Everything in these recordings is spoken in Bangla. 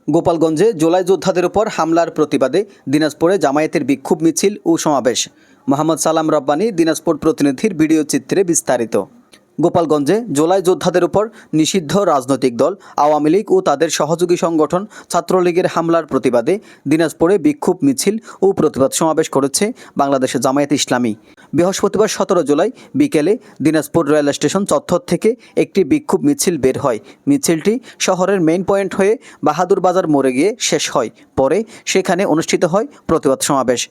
গোপালগঞ্জে জুলাই যোদ্ধাদের উপর হামলার প্রতিবাদে দিনাজপুরে জামায়াতের বিক্ষোভ মিছিল ও সমাবেশ। মোহাম্মদ সালাম রব্বানী, দিনাজপুর প্রতিনিধির ভিডিও চিত্রে বিস্তারিত। গোপালগঞ্জে জুলাই যোদ্ধাদের উপর নিষিদ্ধ রাজনৈতিক দল আওয়ামী লীগ ও তাদের সহযোগী সংগঠন ছাত্রলীগের হামলার প্রতিবাদে দিনাজপুরে বিক্ষোভ মিছিল ও প্রতিবাদ সমাবেশ করেছে বাংলাদেশ জামায়াত ইসলামী। বৃহস্পতিবার 17 জুলাই বিকেলে দিনাজপুর রেল স্টেশন চত্বর থেকে একটি বিক্ষোভ মিছিল বের হয়। মিছিলটি শহরের মেইন পয়েন্ট হয়ে বাহাদুর বাজার মোড়ে গিয়ে শেষ হয়। পরে সেখানে অনুষ্ঠিত হয় প্রতিবাদ সমাবেশ।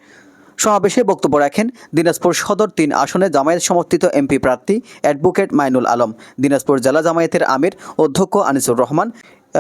সমাবেশে বক্তব্য রাখেন দিনাজপুর সদর 3 আসনে জামায়াত সমর্থিত এমপি প্রার্থী অ্যাডভোকেট মাইনুল আলম, দিনাজপুর জেলা জামায়াতের আমির অধ্যক্ষ আনিসুর রহমান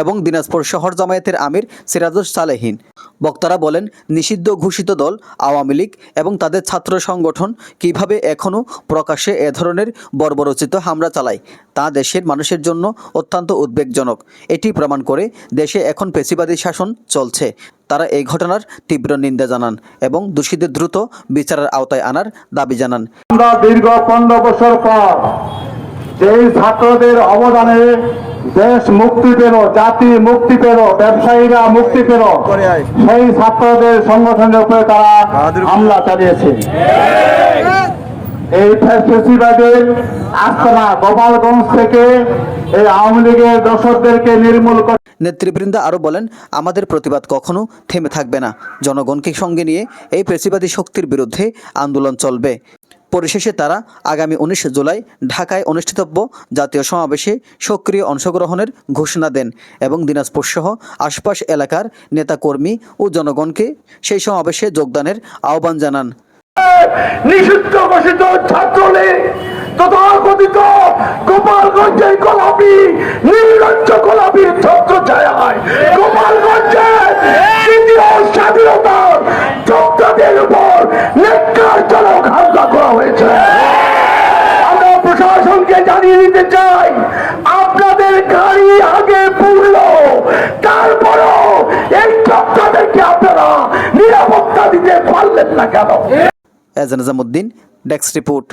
এবং দিনাজপুর শহর জামায়াতের আমির সিরাজুস সালেহীন। বক্তারা বলেন, নিষিদ্ধ ঘোষিত দল আওয়ামী লীগ এবং তাদের ছাত্র সংগঠন কিভাবে এখনও প্রকাশ্যে এ ধরনের বর্বরোচিত হামলা চালায় তা দেশের মানুষের জন্য অত্যন্ত উদ্বেগজনক। এটি প্রমাণ করে দেশে এখন ফ্যাসিবাদী শাসন চলছে। তারা এই ঘটনার তীব্র নিন্দা জানান এবং দোষীদের দ্রুত বিচারের আওতায় আনার দাবি জানান। আমরা দীর্ঘ 15 বছর পর যেই ছাত্রদের অবদানে দেশ মুক্তি পেল, জাতি মুক্তি পেল, ব্যবসায়ীরা মুক্তি পেল, সেই ছাত্রদের সংগঠনের উপরে তারা হামলা চালিয়েছে। এই ফ্যাসিবাদের আস্তানা গোপালগঞ্জ থেকে এই আওয়ামী লীগের দোসরদেরকে নির্মূল করে। নেতৃবৃন্দ আরও বলেন, আমাদের প্রতিবাদ কখনো থেমে থাকবে না। জনগণকে সঙ্গে নিয়ে এই ফ্যাসিবাদী শক্তির বিরুদ্ধে আন্দোলন চলবে। পরিশেষে তারা আগামী 19 জুলাই ঢাকায় অনুষ্ঠিতব্য জাতীয় সমাবেশে সক্রিয় অংশগ্রহণের ঘোষণা দেন এবং দিনাজপুর সহ আশপাশ এলাকার নেতাকর্মী ও জনগণকে সেই সমাবেশে যোগদানের আহ্বান জানান। নিষিদ্ধ ঘোষিত ছাত্রলীগ তথাকথিত গোপালগঞ্জের গোলাপি নীলরঞ্জ গোলাপির ছত্র ছায়ায় গোপালগঞ্জে দ্বিতীয় স্বাধীনতার যোদ্ধাদের উপর ন্যাক্কারজনক হামলা করা হয়েছে। আমরা প্রশাসনকে জানিয়ে দিতে চাই, আপনাদের গাড়ি আগে পুরল, তারপরও এই যোদ্ধাদেরকে আপনারা নিরাপত্তা দিতে পারলেন না কেন? এজান নিজামুদ্দিন, ডেস্ক রিপোর্ট।